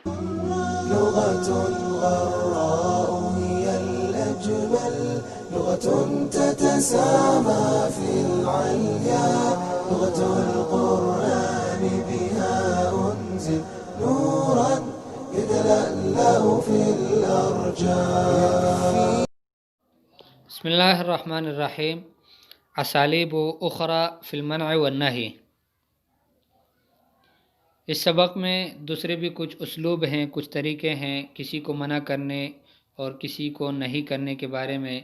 لغة غراء هي الأجمل، لغة تتسامى في العليا، لغة القرآن بها أنزل نورا يتلألأ في الأرجاء. بسم اللہ الرحمن الرحیم. اسالیب اخرى فی المنع والنہی. اس سبق میں دوسرے بھی کچھ اسلوب ہیں، کچھ طریقے ہیں کسی کو منع کرنے اور کسی کو نہیں کرنے کے بارے میں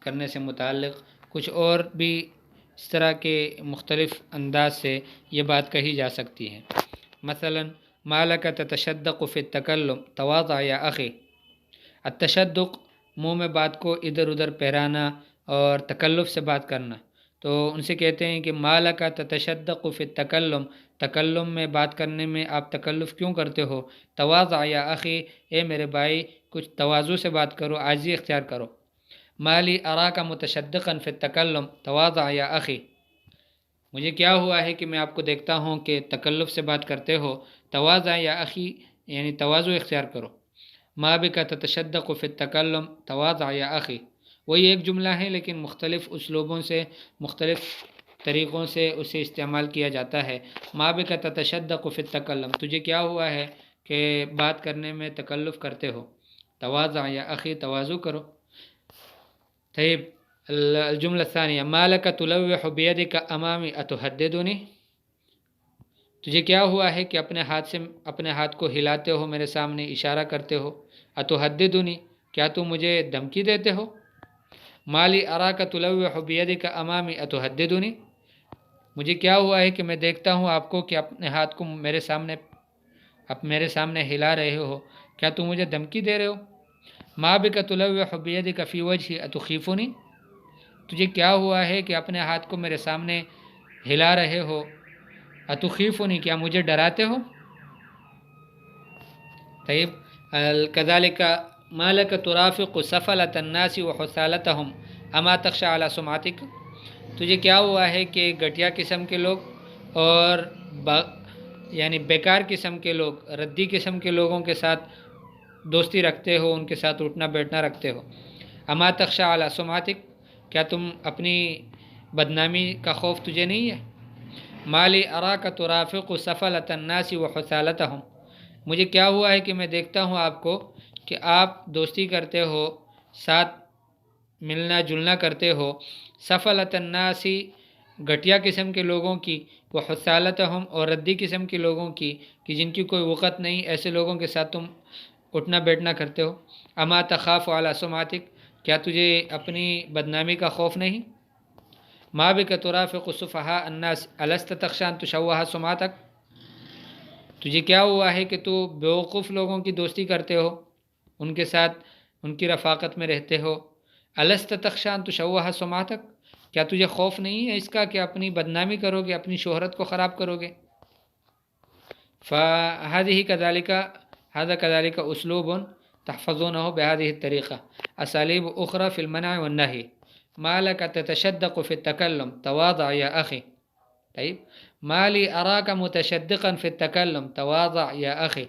کرنے سے متعلق کچھ اور بھی اس طرح کے مختلف انداز سے یہ بات کہی جا سکتی ہے. مثلا ما لک تتشدق فی التکلم تواضع یا اخی. التشدق منہ میں بات کو ادھر ادھر پھیرانا اور تکلف سے بات کرنا. تو ان سے کہتے ہیں کہ ما لک تتشدق فی التکلم، تکلم میں بات کرنے میں آپ تکلف کیوں کرتے ہو؟ تواضع یا اخی، اے میرے بھائی کچھ تواضع سے بات کرو، عاجزی اختیار کرو. مالی اراک متشدقا فی التکلم تواضع یا اخی، مجھے کیا ہوا ہے کہ میں آپ کو دیکھتا ہوں کہ تکلف سے بات کرتے ہو. تواضع یا اخی یعنی تواضع اختیار کرو. ما بک تتشدق فی التکلم تواضع یا اخی، وہی ایک جملہ ہے لیکن مختلف اسلوبوں سے مختلف طریقوں سے اسے استعمال کیا جاتا ہے. ما بک تتشدق فی التکلم، تجھے کیا ہوا ہے کہ بات کرنے میں تکلف کرتے ہو. تواضع یا اخی، تواضع کرو. طيب الجملة الثانية ما لك تلوح بيدك امامی اتحددنی، تجھے کیا ہوا ہے کہ اپنے ہاتھ کو ہلاتے ہو، میرے سامنے اشارہ کرتے ہو. اتحددنی، کیا تو مجھے دھمکی دیتے ہو. مالی اراک تلوح بیدک امامی اتحددنی، مجھے کیا ہوا ہے کہ میں دیکھتا ہوں آپ کو کہ اپنے ہاتھ کو میرے سامنے ہلا رہے ہو، کیا تو مجھے دھمکی دے رہے ہو. ما بک تلوح بیدک فی وجہی اتخیفنی، تجھے کیا ہوا ہے کہ اپنے ہاتھ کو میرے سامنے ہلا رہے ہو. اتخیفنی، کیا مجھے ڈراتے ہو. طيب كذلك ما لك ترافق سفلة الناس وحثالتهم اما تخشى على سمعتك، تجھے کیا ہوا ہے کہ گھٹیا قسم کے لوگ اور یعنی بیکار قسم کے لوگ، ردی قسم کے لوگوں کے ساتھ دوستی رکھتے ہو، ان کے ساتھ اٹھنا بیٹھنا رکھتے ہو. اما تخشى على سمعتك، کیا تم اپنی بدنامی کا خوف تجھے نہیں ہے. مالی اراک ترافق سفلة الناس وحثالتهم، مجھے کیا ہوا ہے کہ میں دیکھتا ہوں آپ کو کہ آپ دوستی کرتے ہو، ساتھ ملنا جلنا کرتے ہو. سفلة الناس، گھٹیا قسم کے لوگوں کی، وحثالتهم، اور ردی قسم کے لوگوں کی کہ جن کی کوئی وقت نہیں، ایسے لوگوں کے ساتھ تم اٹھنا بیٹھنا کرتے ہو. اما تخاف على سمعتك، کیا تجھے اپنی بدنامی کا خوف نہیں. ما بک ترافق سفہاء الناس الست تخشى ان تشوہ سمعتك، تجھے کیا ہوا ہے کہ تو بیوقوف لوگوں کی دوستی کرتے ہو، ان کے ساتھ ان کی رفاقت میں رہتے ہو. الست تخشى ان تشوہ سمعتك، کیا تجھے خوف نہیں ہے اس کا کہ اپنی بدنامی کرو گے، اپنی شہرت کو خراب کرو گے. هذا كذلك اسلوب تحفظونه بهذه الطريقة. اساليب اخرى في المنع والنهي. ما لك تتشدق في التكلم تواضع يا اخي. طيب ما لي اراك متشدقا في التكلم تواضع يا اخي.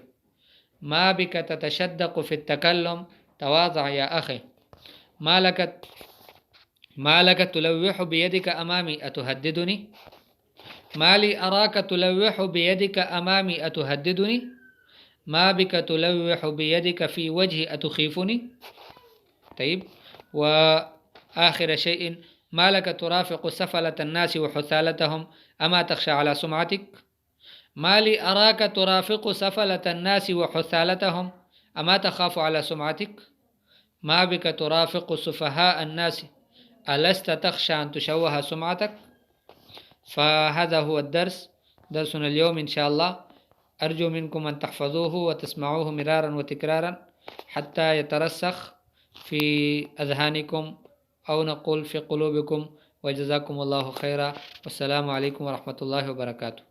ما بك تتشدق في التكلم تواضع يا اخي. ما لك تلوح بيدك امامي اتهددني. ما لي اراك تلوح بيدك امامي اتهددني. ما بك تلوح بيدك في وجهي اتخيفني. طيب وآخر شيء ما لك ترافق سفلة الناس وحثالتهم اما تخشى على سمعتك. ما لي اراك ترافق سفلة الناس وحثالتهم اما تخاف على سمعتك. ما بك ترافق سفهاء الناس الست تخشى ان تشوه سمعتك. فهذا هو درسنا اليوم ان شاء الله. ارجو منكم ان تحفظوه وتسمعوه مرارا وتكرارا حتى يترسخ في اذهانكم او نقول في قلوبكم. وجزاكم الله خيرا، والسلام عليكم ورحمة الله وبركاته.